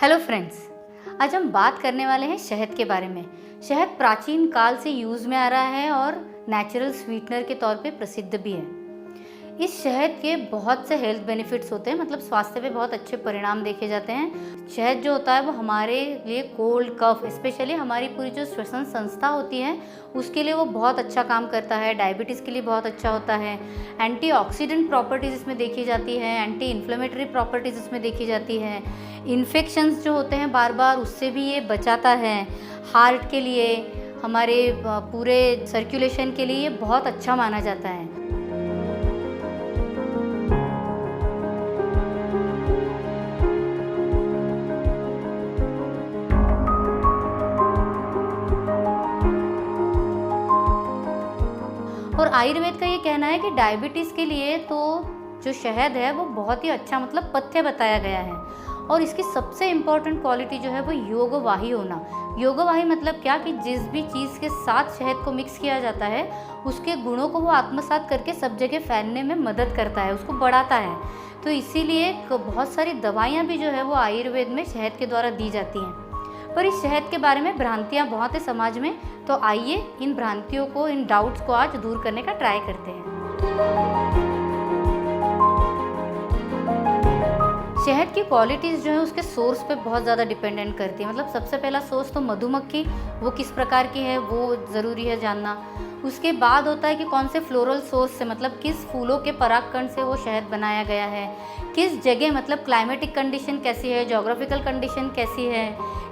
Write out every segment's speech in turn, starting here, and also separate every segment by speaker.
Speaker 1: Hello friends, आज हम बात करने वाले हैं शहद के बारे में। शहद प्राचीन काल से यूज़ में आ रहा है और नेचुरल स्वीटनर के तौर पे प्रसिद्ध भी है। इस शहद के बहुत से हेल्थ बेनिफिट्स होते हैं, मतलब स्वास्थ्य पे बहुत अच्छे परिणाम देखे जाते हैं। शहद जो होता है वो हमारे लिए कोल्ड कफ, स्पेशली हमारी पूरी जो श्वसन संस्था होती है उसके लिए वो बहुत अच्छा काम करता है। डायबिटीज़ के लिए बहुत अच्छा होता है। एंटीऑक्सीडेंट प्रॉपर्टीज़ इसमें देखी जाती है, एंटी इन्फ्लेमेटरी प्रॉपर्टीज़ इसमें देखी जाती है। इन्फेक्शंस जो होते हैं बार बार उससे भी ये बचाता है। हार्ट के लिए, हमारे पूरे सर्कुलेशन के लिए ये बहुत अच्छा माना जाता है। और आयुर्वेद का ये कहना है कि डायबिटीज़ के लिए तो जो शहद है वो बहुत ही अच्छा, मतलब पथ्य बताया गया है। और इसकी सबसे इम्पॉर्टेंट क्वालिटी जो है वो योगवाही होना। योगवाही मतलब क्या कि जिस भी चीज़ के साथ शहद को मिक्स किया जाता है उसके गुणों को वो आत्मसात करके सब जगह फैलने में मदद करता है, उसको बढ़ाता है। तो इसीलिए बहुत सारी दवाइयाँ भी जो है वो आयुर्वेद में शहद के द्वारा दी जाती हैं। पर इस शहद के बारे में भ्रांतियाँ बहुत है समाज में, तो आइए इन भ्रांतियों को, इन डाउट्स को आज दूर करने का ट्राई करते हैं। शहद की क्वालिटीज़ जो है उसके सोर्स पे बहुत ज़्यादा डिपेंडेंट करती है। मतलब सबसे पहला सोर्स तो मधुमक्खी, वो किस प्रकार की है वो ज़रूरी है जानना। उसके बाद होता है कि कौन से फ्लोरल सोर्स से, मतलब किस फूलों के परागकण से वो शहद बनाया गया है, किस जगह, मतलब क्लाइमेटिक कंडीशन कैसी है, जोग्राफिकल कंडीशन कैसी है,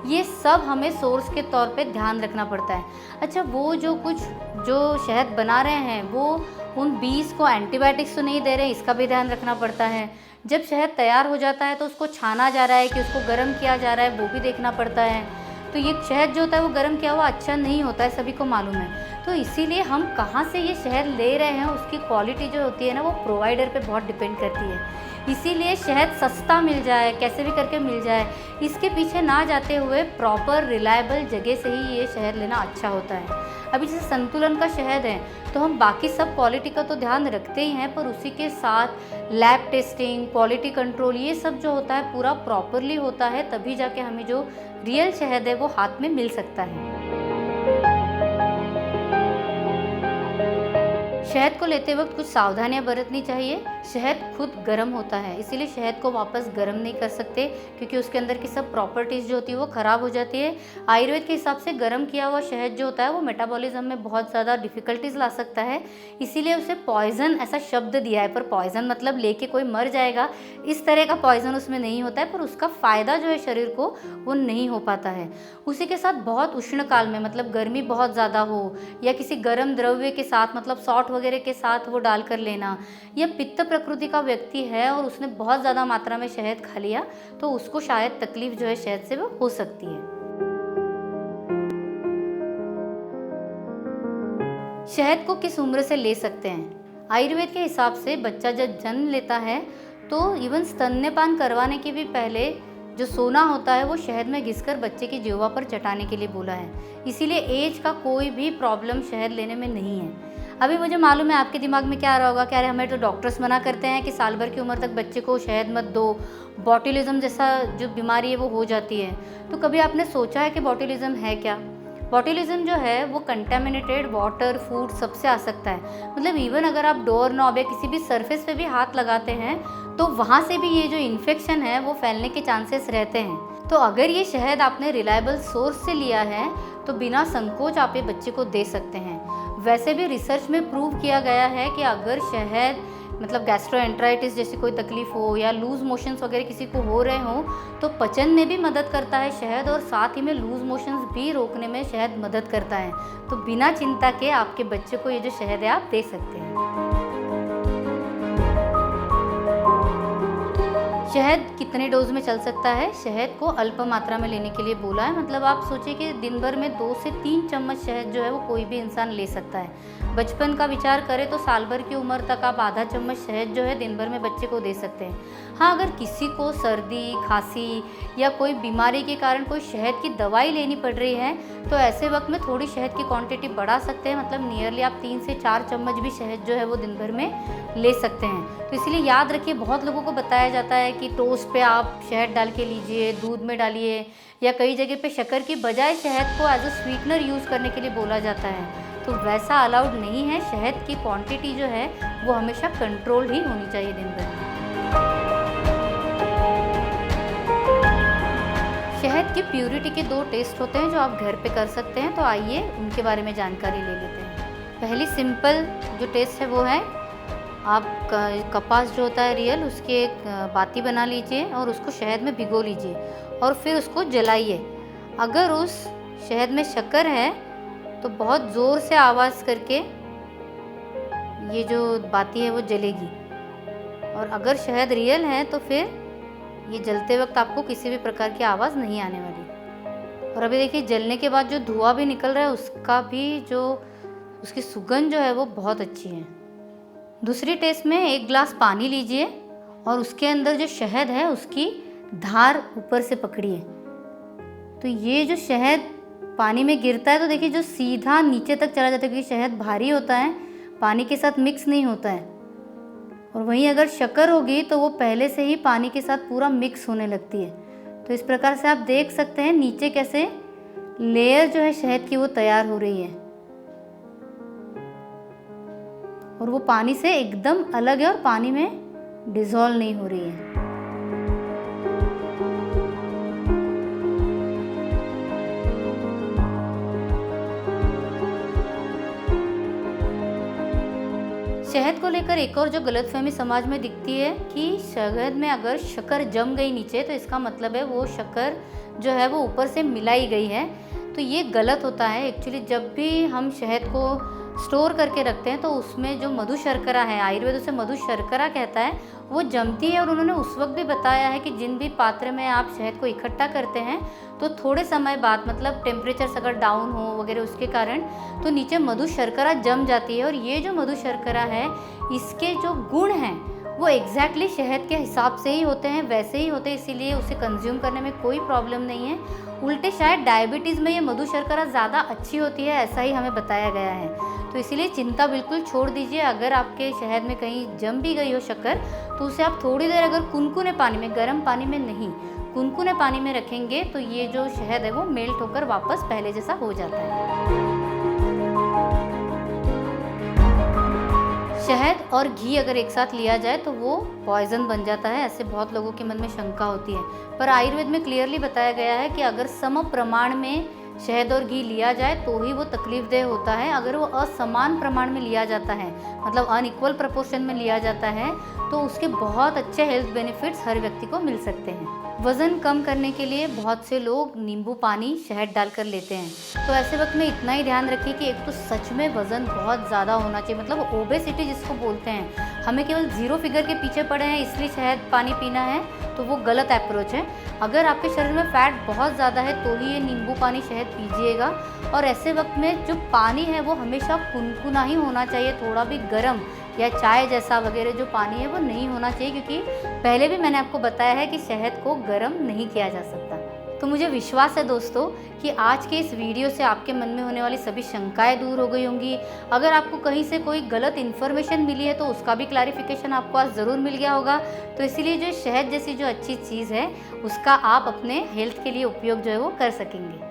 Speaker 1: ये सब हमें सोर्स के तौर पे ध्यान रखना पड़ता है। अच्छा, वो जो शहद बना रहे हैं वो उन बीज को एंटीबायोटिक्स तो नहीं दे रहे हैं, इसका भी ध्यान रखना पड़ता है। जब शहद तैयार हो जाता है तो उसको छाना जा रहा है कि उसको गर्म किया जा रहा है, वो भी देखना पड़ता है। तो ये शहद जो होता है वो गर्म किया हुआ अच्छा नहीं होता है, सभी को मालूम है। तो इसीलिए हम कहाँ से ये शहद ले रहे हैं उसकी क्वालिटी जो होती है ना वो प्रोवाइडर पे बहुत डिपेंड करती है। इसीलिए शहद सस्ता मिल जाए, कैसे भी करके मिल जाए, इसके पीछे ना जाते हुए प्रॉपर रिलायबल जगह से ही ये शहद लेना अच्छा होता है। अभी जैसे संतुलन का शहद है तो हम बाकी सब क्वालिटी का तो ध्यान रखते ही हैं, पर उसी के साथ लैब टेस्टिंग, क्वालिटी कंट्रोल, ये सब जो होता है पूरा प्रॉपरली होता है, तभी जाके हमें जो रियल शहद है वो हाथ में मिल सकता है। शहद को लेते वक्त कुछ सावधानियां बरतनी चाहिए। शहद खुद गर्म होता है, इसीलिए शहद को वापस गर्म नहीं कर सकते क्योंकि उसके अंदर की सब प्रॉपर्टीज़ जो होती है वो ख़राब हो जाती है। आयुर्वेद के हिसाब से गर्म किया हुआ शहद जो होता है वो मेटाबॉलिज्म में बहुत ज़्यादा डिफ़िकल्टीज ला सकता है, इसीलिए उसे पॉइज़न ऐसा शब्द दिया है। पर पॉइज़न मतलब लेके कोई मर जाएगा, इस तरह का पॉइज़न उसमें नहीं होता है, पर उसका फ़ायदा जो है शरीर को वो नहीं हो पाता है। उसी के साथ बहुत उष्ण काल में, मतलब गर्मी बहुत ज़्यादा हो या किसी गर्म द्रव्य के साथ, मतलब सॉल्ट वगैरह के साथ वो डाल कर लेना, या पित्त प्रकृति का व्यक्ति है और उसने बहुत ज़्यादा मात्रा में शहद खा लिया तो उसको शायद तकलीफ जो है शहद से वो हो सकती है। शहद को किस उम्र से ले सकते हैं? आयुर्वेद के हिसाब से बच्चा जब जन्म लेता है तो इवन स्तन्यपान करवाने के भी पहले जो सोना होता है वो शहद में घिसकर बच्चे की जिह्वा पर चटाने के लिए बोला है। इसीलिए एज का कोई भी प्रॉब्लम शहद लेने में नहीं है। अभी मुझे मालूम है आपके दिमाग में क्या आ रहा होगा, क्या अरे हमें तो डॉक्टर्स मना करते हैं कि साल भर की उम्र तक बच्चे को शहद मत दो, बॉटुलिज्म जैसा जो बीमारी है वो हो जाती है। तो कभी आपने सोचा है कि बॉटुलिज्म है क्या? बॉटुलिज्म जो है वो कंटेमिनेटेड वाटर, फूड सबसे आ सकता है। मतलब इवन अगर आप डोर नॉब या किसी भी सरफेस पे भी हाथ लगाते हैं तो वहाँ से भी ये जो इन्फेक्शन है वो फैलने के चांसेस रहते हैं। तो अगर ये शहद आपने रिलायबल सोर्स से लिया है तो बिना संकोच आप ये बच्चे को दे सकते हैं। वैसे भी रिसर्च में प्रूव किया गया है कि अगर शहद, मतलब गैस्ट्रोएंटराइटिस जैसी कोई तकलीफ हो या लूज़ मोशंस वगैरह किसी को हो रहे हों तो पचन में भी मदद करता है शहद, और साथ ही में लूज़ मोशंस भी रोकने में शहद मदद करता है। तो बिना चिंता के आपके बच्चे को ये जो शहद है आप दे सकते हैं। शहद कितने डोज में चल सकता है? शहद को अल्प मात्रा में लेने के लिए बोला है। मतलब आप सोचिए कि दिन भर में 2 से 3 चम्मच शहद जो है वो कोई भी इंसान ले सकता है। बचपन का विचार करें तो साल भर की उम्र तक आप आधा चम्मच शहद जो है दिन भर में बच्चे को दे सकते हैं। हाँ, अगर किसी को सर्दी, खांसी या कोई बीमारी के कारण कोई शहद की दवाई लेनी पड़ रही है तो ऐसे वक्त में थोड़ी शहद की क्वांटिटी बढ़ा सकते हैं। मतलब नियरली आप 3 से 4 चम्मच भी शहद जो है वो दिन भर में ले सकते हैं। तो इसलिए याद रखिए, बहुत लोगों को बताया जाता है कि टोस्ट पे आप शहद डाल के लीजिए, दूध में डालिए, या कई जगह पे शक्कर की बजाय शहद को एज अ स्वीटनर यूज़ करने के लिए बोला जाता है। तो वैसा अलाउड नहीं है। शहद की क्वांटिटी जो है वो हमेशा कंट्रोल ही होनी चाहिए दिन भर में। शहद की प्यूरिटी के 2 टेस्ट होते हैं जो आप घर पे कर सकते हैं, तो आइए उनके बारे में जानकारी ले लेते हैं। पहली सिंपल जो टेस्ट है वो है, आप कपास जो होता है रियल, उसकी एक बाती बना लीजिए और उसको शहद में भिगो लीजिए और फिर उसको जलाइए। अगर उस शहद में शक्कर है तो बहुत ज़ोर से आवाज़ करके ये जो बाती है वो जलेगी, और अगर शहद रियल है तो फिर ये जलते वक्त आपको किसी भी प्रकार की आवाज़ नहीं आने वाली। और अभी देखिए जलने के बाद जो धुआं भी निकल रहा है उसका भी जो उसकी सुगंध जो है वो बहुत अच्छी है। दूसरी टेस्ट में 1 ग्लास पानी लीजिए और उसके अंदर जो शहद है उसकी धार ऊपर से पकड़िए। तो ये जो शहद पानी में गिरता है तो देखिए जो सीधा नीचे तक चला जाता है, क्योंकि शहद भारी होता है, पानी के साथ मिक्स नहीं होता है। और वहीं अगर शक्कर होगी तो वो पहले से ही पानी के साथ पूरा मिक्स होने लगती है। तो इस प्रकार से आप देख सकते हैं नीचे कैसे लेयर जो है शहद की वो तैयार हो रही है, और वो पानी से एकदम अलग है और पानी में डिज़ोल्व नहीं हो रही है। शहद को लेकर एक और जो गलतफहमी समाज में दिखती है कि शहद में अगर शक्कर जम गई नीचे तो इसका मतलब है वो शक्कर जो है वो ऊपर से मिलाई गई है। तो ये गलत होता है। एक्चुअली जब भी हम शहद को स्टोर करके रखते हैं तो उसमें जो मधु शर्करा है, आयुर्वेद उसे मधु शर्करा कहता है, वो जमती है। और उन्होंने उस वक्त भी बताया है कि जिन भी पात्र में आप शहद को इकट्ठा करते हैं तो थोड़े समय बाद, मतलब टेम्परेचर अगर डाउन हो वगैरह उसके कारण, तो नीचे मधु शर्करा जम जाती है। और ये जो मधु शर्करा है इसके जो गुण हैं वो एग्जैक्टली शहद के हिसाब से ही होते हैं, वैसे ही होते हैं, इसीलिए उसे कंज्यूम करने में कोई प्रॉब्लम नहीं है। उल्टे शायद डायबिटीज़ में ये मधु शर्करा ज़्यादा अच्छी होती है, ऐसा ही हमें बताया गया है। तो इसीलिए चिंता बिल्कुल छोड़ दीजिए। अगर आपके शहद में कहीं जम भी गई हो शक्कर तो उसे आप थोड़ी देर अगर कुनकुने पानी में, गर्म पानी में नहीं, कुनकुने पानी में रखेंगे तो ये जो शहद है वो मेल्ट होकर वापस पहले जैसा हो जाता है। शहद और घी अगर एक साथ लिया जाए तो वो पॉइजन बन जाता है, ऐसे बहुत लोगों के मन में शंका होती है। पर आयुर्वेद में क्लियरली बताया गया है कि अगर सम प्रमाण में शहद और घी लिया जाए तो ही वो तकलीफदेह होता है। अगर वो असमान प्रमाण में लिया जाता है, मतलब अनइक्वल प्रपोर्शन में लिया जाता है, तो उसके बहुत अच्छे हेल्थ बेनिफिट्स हर व्यक्ति को मिल सकते हैं। वज़न कम करने के लिए बहुत से लोग नींबू पानी शहद डालकर लेते हैं। तो ऐसे वक्त में इतना ही ध्यान रखिए कि एक तो सच में वज़न बहुत ज़्यादा होना चाहिए, मतलब ओबेसिटी जिसको बोलते हैं, हमें केवल 0 फिगर के पीछे पड़े हैं इसलिए शहद पानी पीना है, तो वो गलत अप्रोच है। अगर आपके शरीर में फ़ैट बहुत ज़्यादा है तो ही ये नींबू पानी शहद पीजिएगा। और ऐसे वक्त में जो पानी है वो हमेशा कुनकुना ही होना चाहिए, थोड़ा भी गर्म या चाय जैसा वगैरह जो पानी है वो नहीं होना चाहिए, क्योंकि पहले भी मैंने आपको बताया है कि शहद को गर्म नहीं किया जा सकता। तो मुझे विश्वास है दोस्तों कि आज के इस वीडियो से आपके मन में होने वाली सभी शंकाएं दूर हो गई होंगी। अगर आपको कहीं से कोई गलत इन्फॉर्मेशन मिली है तो उसका भी क्लैरिफिकेशन आपको आज ज़रूर मिल गया होगा। तो इसीलिए जो शहद जैसी जो अच्छी चीज़ है उसका आप अपने हेल्थ के लिए उपयोग जो है वो कर सकेंगे।